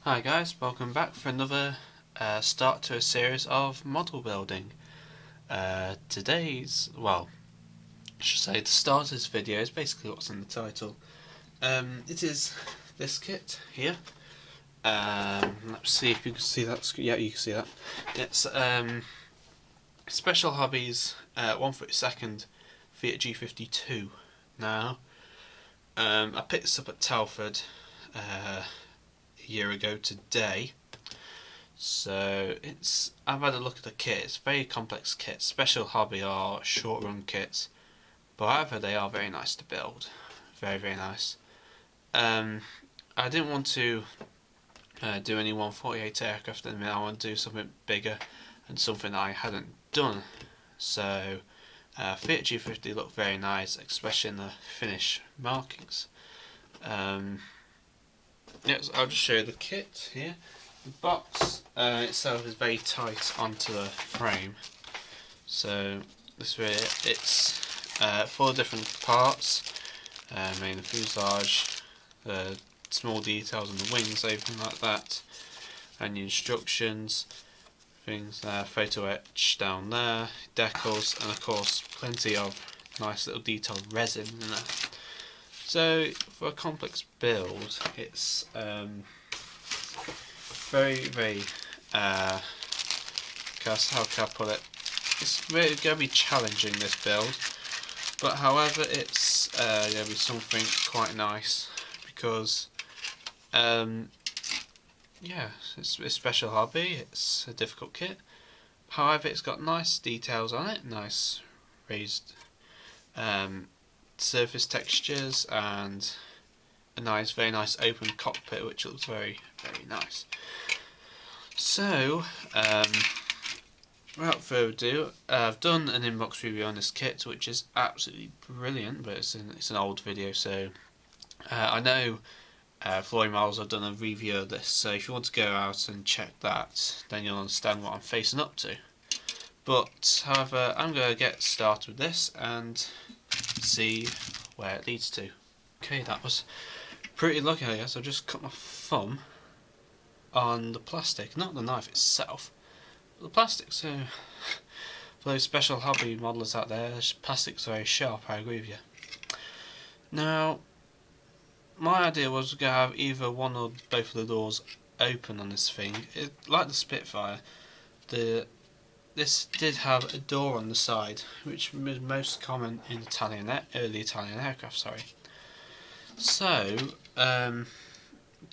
Hi guys, welcome back for another start to a series of model building. Today's, well, I should say the start of this video is basically what's in the title. It is this kit here. Let's see if you can see that. Yeah, you can see that. It's Special Hobby's 1/32 Fiat G52. Now, I picked this up at Telford year ago today, so I've had a look at the kit. It's a very complex kit. Special Hobby are short run kits, but however they are very nice to build, very nice. I didn't want to do any 1/48 aircraft in a minute. I want to do something bigger and something I hadn't done, so Fiat G50 looked very nice, especially in the finish markings. Yes, I'll just show you the kit here. The box itself is very tight onto the frame, so this way it's 4 different parts, mainly the fuselage, the small details on the wings, everything like that, and the instructions, things there, photo etch down there, decals, and of course plenty of nice little detailed resin in there. So for a complex build, it's very how can I put it? It's really going to be challenging, this build, but however it's going to be something quite nice because yeah, it's a Special Hobby. It's a difficult kit. However, it's got nice details on it, nice raised surface textures, and a very nice open cockpit, which looks very nice. So, without further ado, I've done an inbox review on this kit, which is absolutely brilliant, but it's an old video, so I know Floyd Miles have done a review of this, so if you want to go out and check that, then you'll understand what I'm facing up to. But, however, I'm going to get started with this and see where it leads to. Okay, that was pretty lucky, I guess. I just cut my thumb on the plastic, not the knife itself, but the plastic. So for those Special Hobby modelers out there, plastic's very sharp, I agree with you. Now, my idea was to have either one or both of the doors open on this thing. Like the Spitfire, this did have a door on the side, which was most common in early Italian aircraft. So, to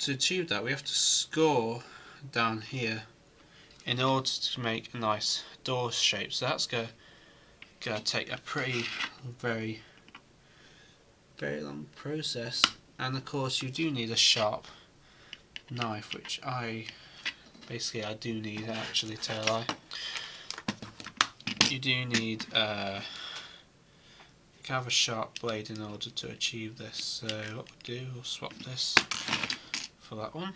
achieve that, we have to score down here in order to make a nice door shape. So that's going to take a very long process, and of course you do need a sharp knife, which I do need, actually, tell I. You do need kind of a sharp blade in order to achieve this. So what we'll do, we'll swap this for that one,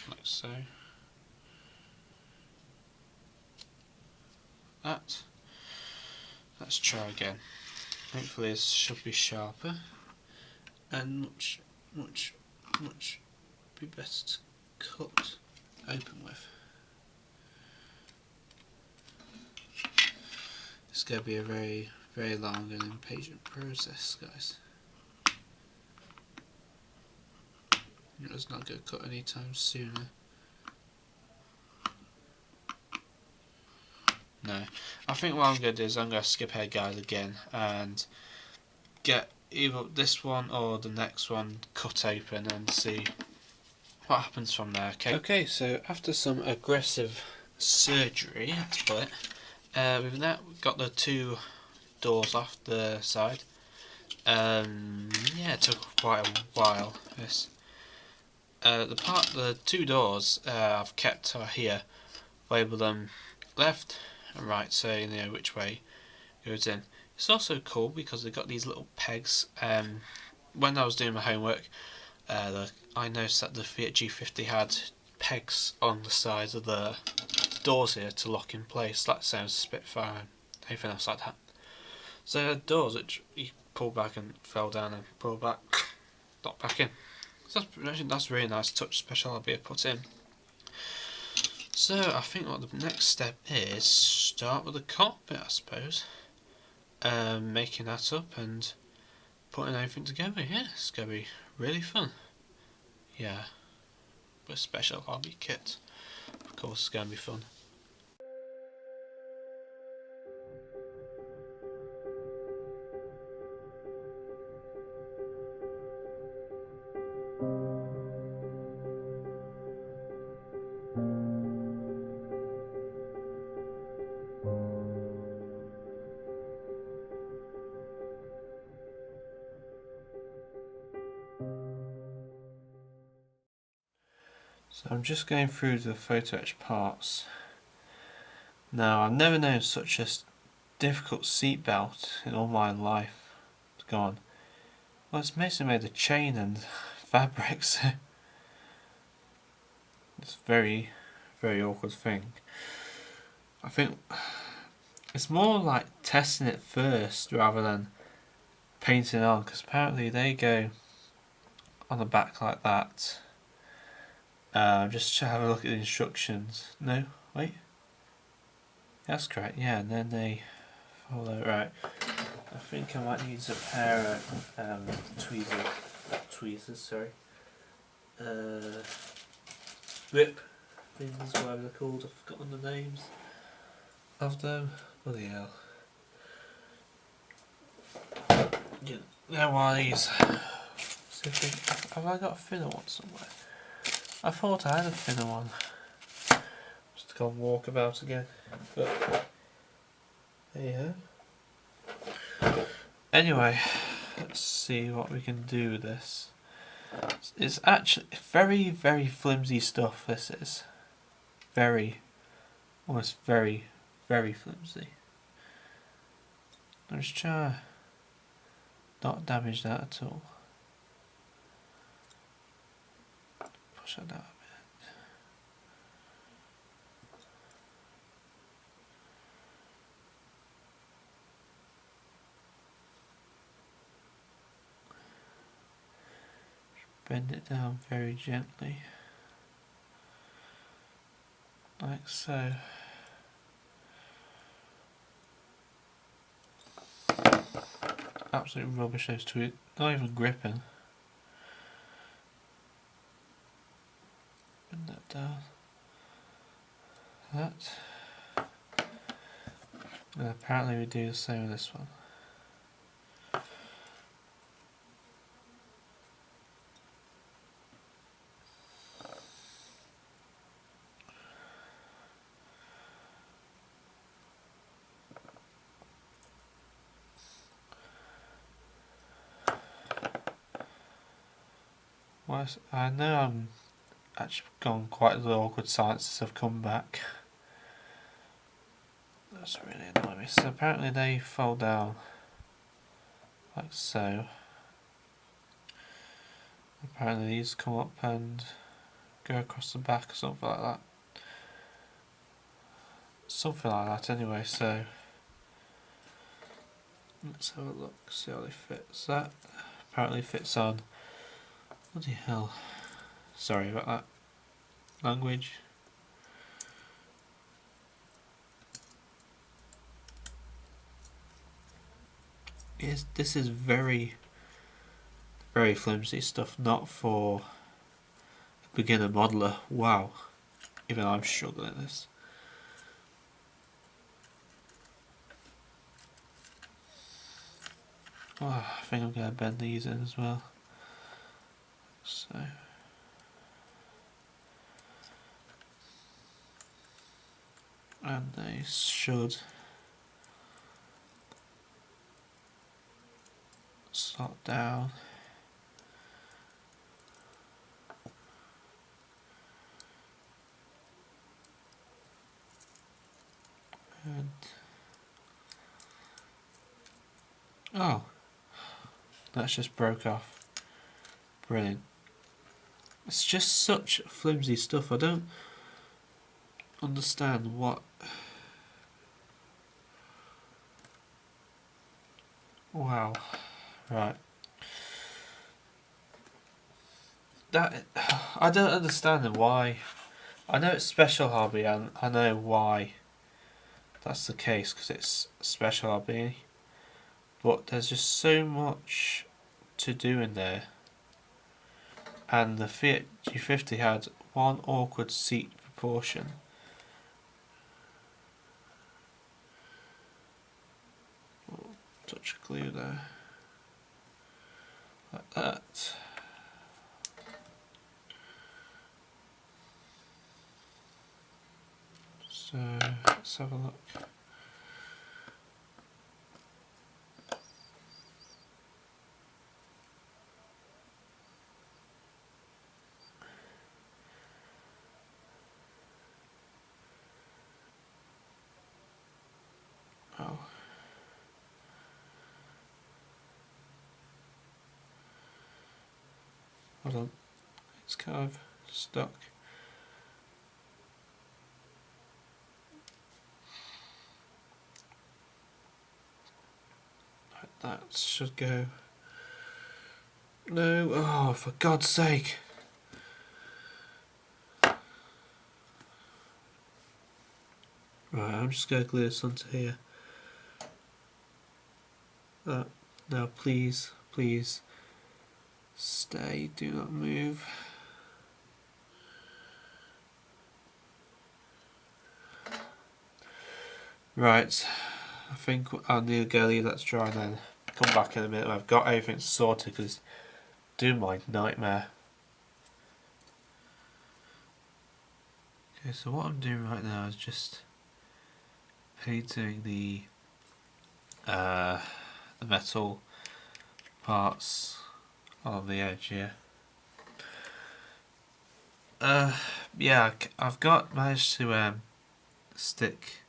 like so. Let's try again. Hopefully this should be sharper and much be better to cut open with. It's going to be a very long and impatient process, guys. It's not going to cut anytime sooner. No, I think what I'm going to do is I'm going to skip ahead, guys, again and get either this one or the next one cut open and see what happens from there. Okay, so after some aggressive surgery, let's put it, we've now got the 2 doors off the side. Yeah, it took quite a while. The 2 doors I've kept are here. Label them left and right, so you know which way it goes in. It's also cool because they've got these little pegs. When I was doing my homework, I noticed that the Fiat G50 had pegs on the sides of the doors here to lock in place. That sounds Spitfire and everything else like that. So doors which you pull back and fell down and pull back, lock back in. So that's a really nice touch Special Hobby put in. So I think what the next step is, start with the cockpit, I suppose. Making that up and putting everything together. Yeah, it's going to be really fun. Yeah, with Special Hobby kit. Of course it's going to be fun. So I'm just going through the photo etch parts. Now I've never known such a difficult seat belt in all my life. It's gone. Well, it's mostly made of chain and fabric, so it's a very, very awkward thing. I think it's more like testing it first rather than painting it on, because apparently they go on the back like that. Just to have a look at the instructions. No, wait. That's correct, yeah, and then they follow. Right. I think I might need a pair of tweezers, sorry. Rip things, whatever they're called, I've forgotten the names of them. Bloody hell. Yeah, they're one of these. Have I got a thinner one somewhere? I thought I had a thinner one. Just go and walk about again. But there you go. Anyway, let's see what we can do with this. It's actually very, very flimsy stuff, this is. Almost very, very flimsy. I'm just trying to not damage that at all. Push that down a bit. Bend it down very gently, like so. Absolute rubbish, those two, not even gripping. Bend that down. That. And apparently we do the same with this one. Well, I know I'm actually gone quite the awkward silences have come back. That's really annoying me. So apparently they fold down like so. Apparently these come up and go across the back or something like that. Something like that anyway, so let's have a look, see how they fit. So that apparently fits on. Bloody hell. Sorry about that. Language. This is very, very flimsy stuff, not for a beginner modeler. Wow. Even I'm struggling at this. Oh, I think I'm going to bend these in as well. So. And they should slot down. And oh, that's just broke off. Brilliant. It's just such flimsy stuff. I don't understand what. Wow. Right. that I don't understand why. I know it's Special Hobby, and I know why that's the case because it's Special Hobby. But there's just so much to do in there, and the Fiat G50 had one awkward seat proportion. Touch of glue there, like that. So let's have a look. Oh. Hold on, it's kind of stuck. That should go. No, oh, for God's sake. Right, I'm just going to glue this onto here. Now please, please stay, do not move. Right, I think I'll need to go leave that to dry and then come back in a minute when I've got everything sorted because it's doing my nightmare. Okay, so what I'm doing right now is just painting the metal parts on the edge here. Yeah, I've managed to stick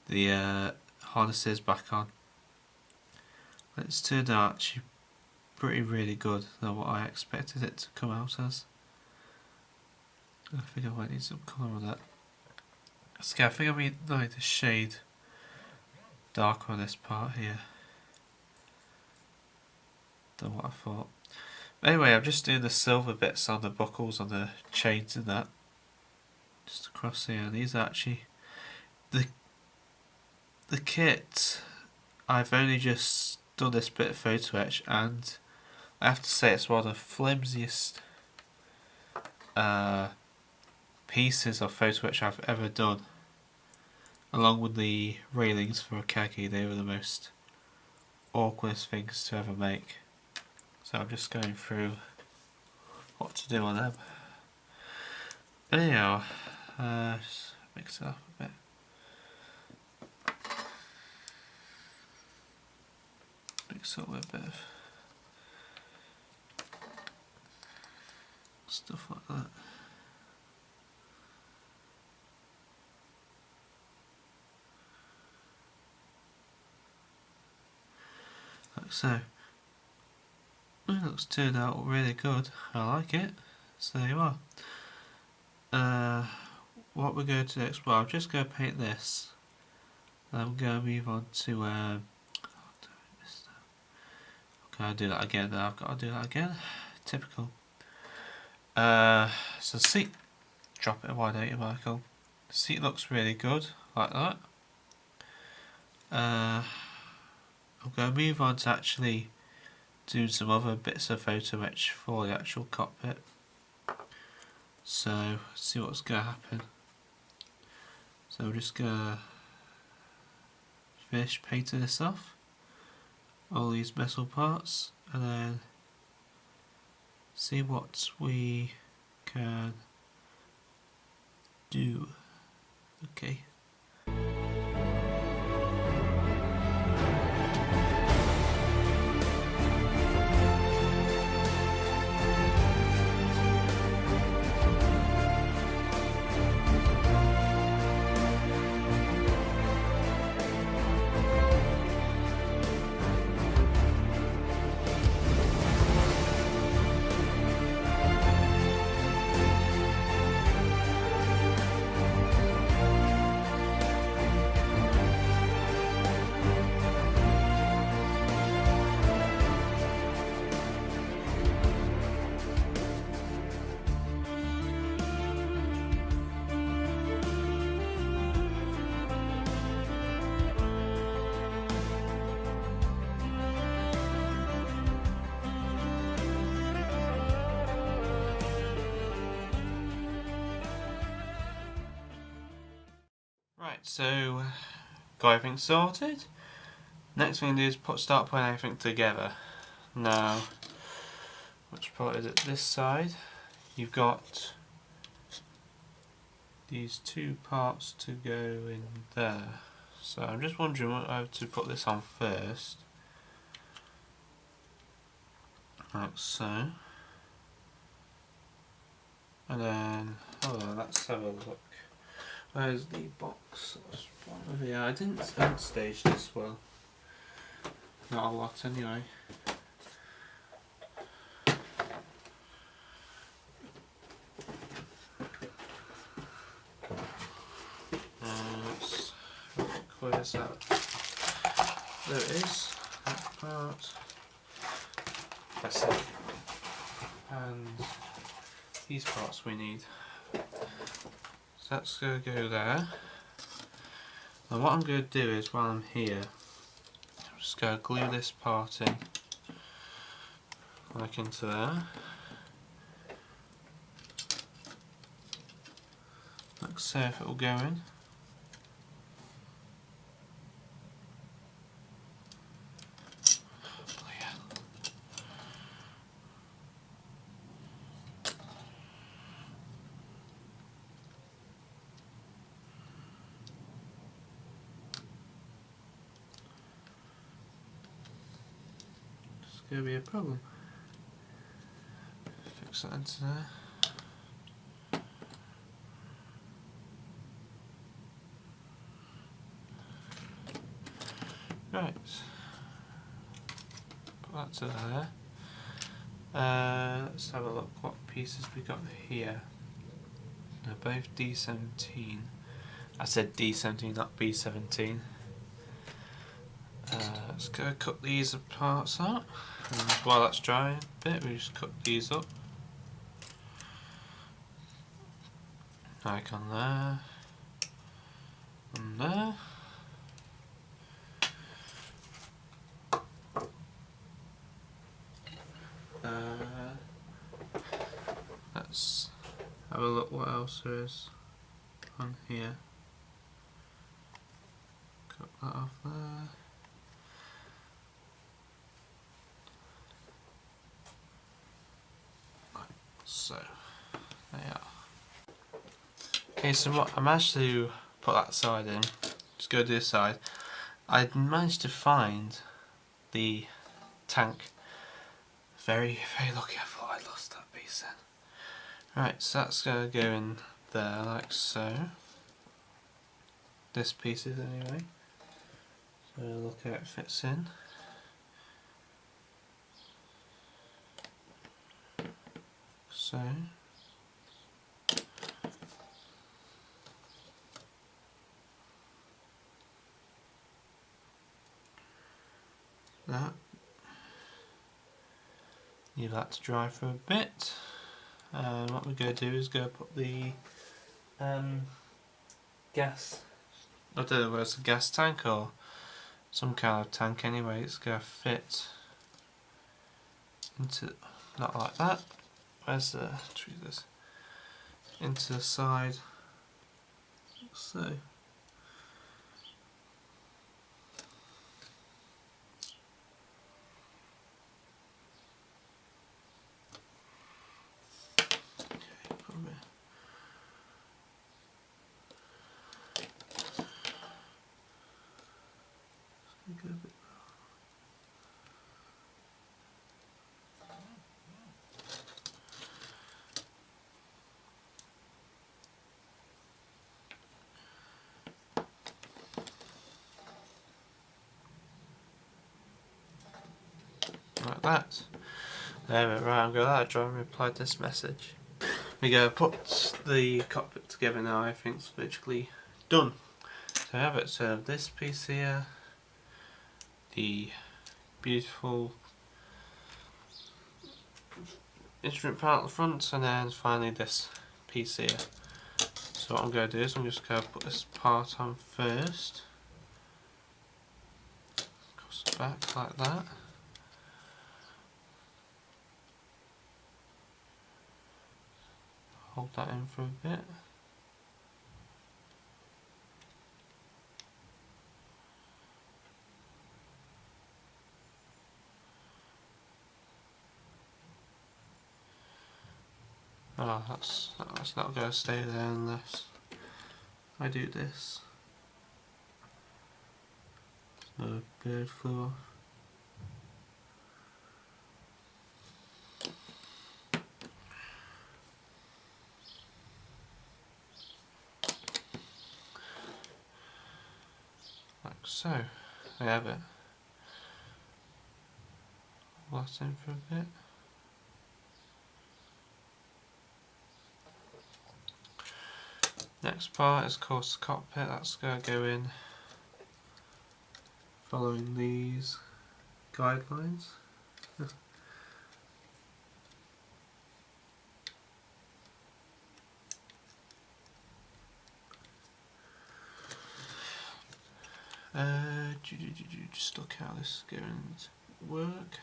the harnesses back on. It's turned out actually really good than what I expected it to come out as. I think I might need some colour on that. So I think I need to shade darker on this part here than what I thought. Anyway, I'm just doing the silver bits on the buckles on the chains and that. Just across here. These are actually the kit. I've only just done this bit of photo etch, and I have to say it's one of the flimsiest pieces of photo etch I've ever done. Along with the railings for a khaki, they were the most awkwardest things to ever make. So I'm just going through what to do on them. Anyhow, just mix it up a bit. Mix up with a bit of stuff like that. Like so. It looks turned out really good. I like it. So there you are. What we're going to do next, well, I'm just going to paint this. And I'm going to move on to can I do that again? I've got to do that again. Typical. So seat, drop it wide, don't you, Michael? The seat looks really good, like that. I'm going to move on to actually do some other bits of photo etch for the actual cockpit. So see what's going to happen. So we're just going to finish painting this off, all these metal parts, and then see what we can do. Okay. Right, so got everything sorted. Next thing to do is start putting everything together. Now, which part is it? This side. You've got these two parts to go in there. So I'm just wondering how to put this on first. Like so. And then, let's have a look. Where's the box? Yeah, I didn't stage this well. Not a lot anyway. Let's look, where's that? There it is, that part. That's it. And these parts we need. So that's going to go there. And what I'm going to do is, while I'm here, I'm just going to glue this part in, like into there. Let's see if it will go in. It's going to be a problem. Fix that into there. Right, put that to there. Let's have a look what pieces we got here. They're both D17. I said D17, not B17. Let's go cut these parts out. And while that's drying a bit, we just cut these up. Like on there. And there. Let's have a look what else there is on here. Cut that off there. Right, so there you are. Okay, so what I managed to put that side in. Just go to this side. I managed to find the tank. Very, very lucky. I thought I lost that piece then. Right, so that's going to go in there like so. This piece is anyway. So look how it fits in. So. That. Leave that to dry for a bit. And what we're going to do is go put the gas. I don't know whether it's a gas tank or some kind of tank anyway. It's going to fit into, not like that. Where's the tweezers? Into the side. So. Like that. There we go. Right, I'm going to let it dry and reply this message. We go put the cockpit together now. I think it's literally done. So I have it. So this piece here, the beautiful instrument part at the front, and then finally this piece here. So what I'm going to do is I'm just going to put this part on first. Cross it back like that. Hold that in for a bit. Oh, that's not going to stay there unless I do this. Another bird flew off. Like so. I have it. Lost in for a bit. Next part is of course the cockpit. That's going to go in following these guidelines. Just look how this is going to work.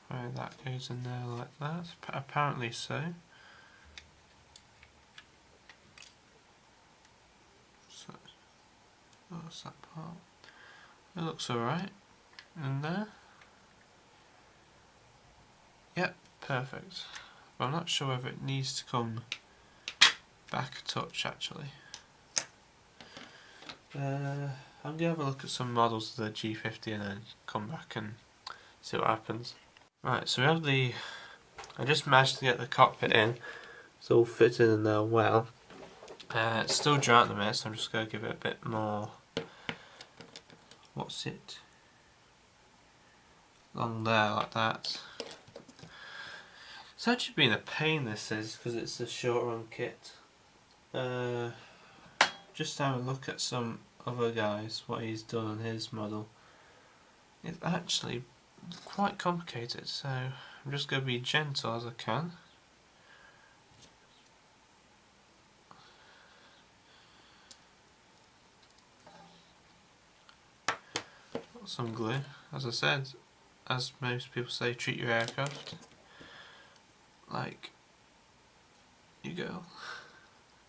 Right, that goes in there like that. Apparently so. So that's that part. It looks alright in there. Yep, perfect. But I'm not sure whether it needs to come back a touch actually. I'm going to have a look at some models of the G50 and then come back and see what happens. Right, so we have I just managed to get the cockpit in. It's all fitted in there well. It's still dry at the minute, so I'm just going to give it a bit more. What's it? Along there like that. It's actually been a pain, this is, because it's a short run kit. Just have a look at some other guys, what he's done on his model. It's actually quite complicated, so I'm just going to be gentle as I can. Got some glue. As I said, as most people say, treat your aircraft like you go.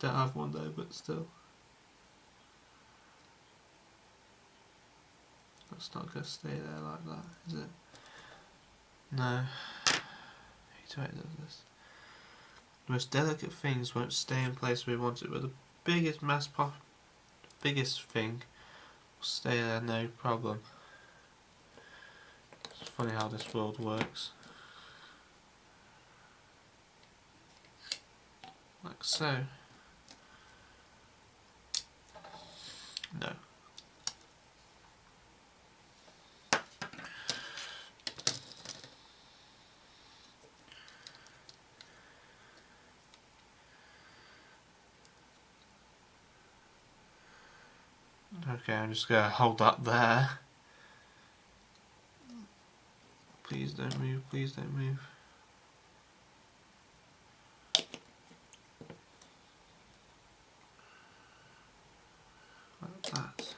Don't have one though, but still. That's not going to stay there like that, is it? No. I hate how it does this. The most delicate things won't stay in place where we want it, but the biggest biggest thing will stay there no problem. It's funny how this world works. Like so. No. Okay, I'm just going to hold that there. Please don't move, please don't move. Like that.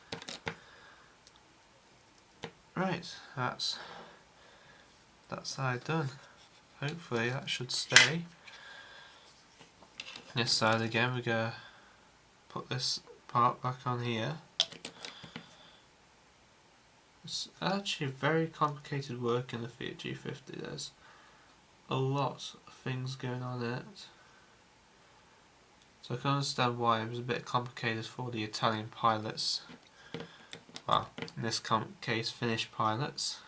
Right, that's that side done. Hopefully that should stay. This side again, we're going to put this part back on here. It's actually very complicated work in the Fiat G50. There's a lot of things going on in it. So I can understand why it was a bit complicated for the Italian pilots. Well, in this case, Finnish pilots.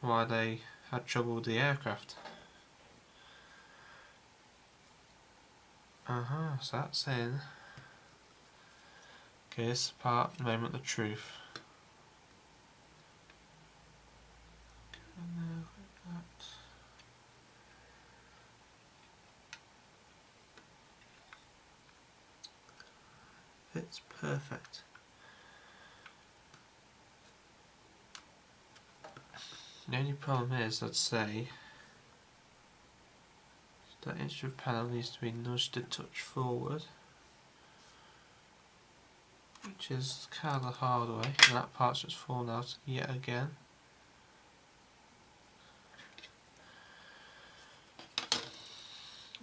Why they had trouble with the aircraft. So that's in. Okay, this is the part, moment of truth. Like that. Fits perfect. The only problem is, I'd say, that instrument panel needs to be nudged a touch forward, which is kind of the hard way, and that part's just fallen out yet again.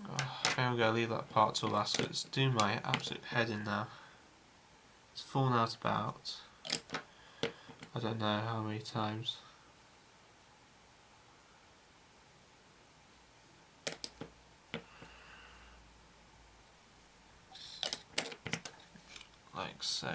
Oh, I think I'm going to leave that part to last because it's doing my absolute head in now. It's fallen out about, I don't know how many times. Like so.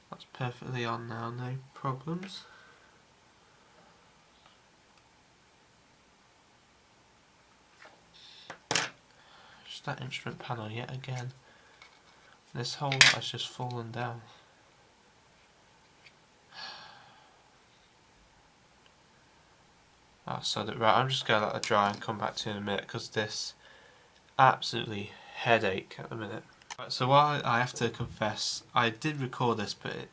That's perfectly on now, no problems. Just that instrument panel yet again. This whole lot has just fallen down. Oh, so that right, I'm just going to let that dry and come back to you in a minute because this absolutely headache at the minute. Right, so while I have to confess, I did record this, but it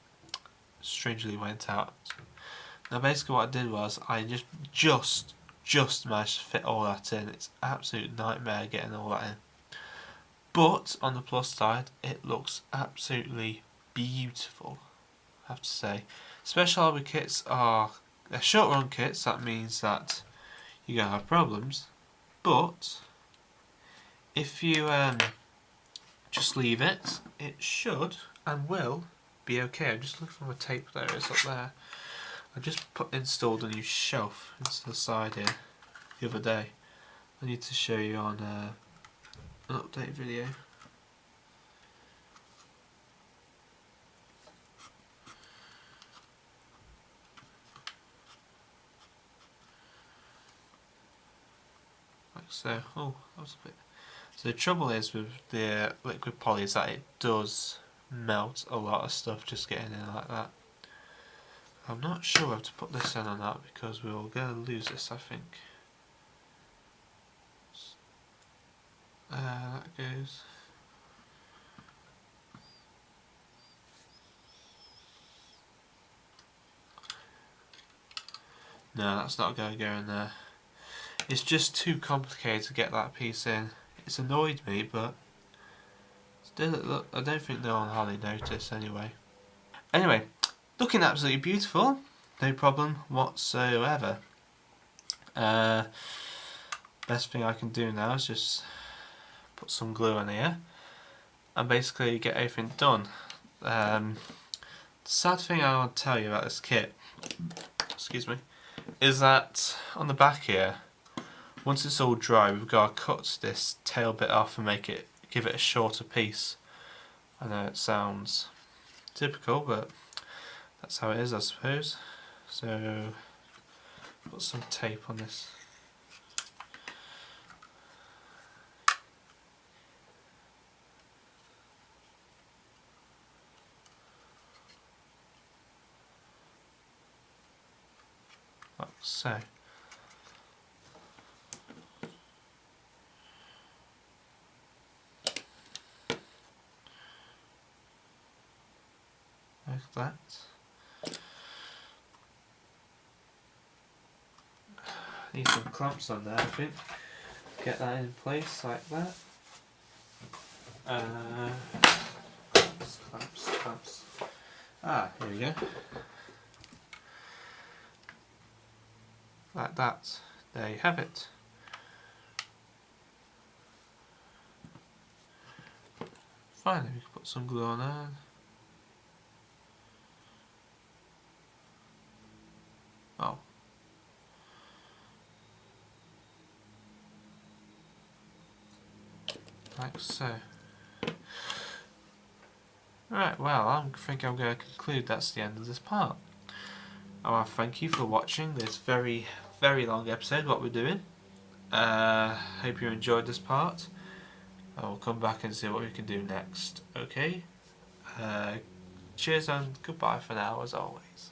strangely went out. Now basically what I did was I just managed to fit all that in. It's an absolute nightmare getting all that in. But on the plus side, it looks absolutely beautiful, I have to say. Special Hobby kits are they're short run kits. That means that you're going to have problems. But if you just leave it, it should and will be okay. I'm just looking for my tape there. It's up there. I just installed a new shelf into the side here the other day. I need to show you on an update video. Like so. Oh, that was a bit. So the trouble is with the liquid poly is that it does melt a lot of stuff just getting in like that. I'm not sure how to put this in or not because we're going to lose this, I think. That goes. No, that's not going to go in there. It's just too complicated to get that piece in. It's annoyed me, but still, look, I don't think no one hardly noticed anyway. Anyway, looking absolutely beautiful, no problem whatsoever. Best thing I can do now is just put some glue on here and basically get everything done. The sad thing I want to tell you about this kit, excuse me, is that on the back here, once it's all dry, we've got to cut this tail bit off and give it a shorter piece. I know it sounds typical, but that's how it is, I suppose. So, put some tape on this. Like so. Like that. Need some clamps on there, I think. Get that in place like that. Clamps. Ah, here we go. Like that. There you have it. Finally, we can put some glue on there. Oh. Like so. Right, well, I think I'm going to conclude that's the end of this part. I want to thank you for watching this very, very long episode, what we're doing. Hope you enjoyed this part. I'll come back and see what we can do next. Okay? Cheers and goodbye for now, as always.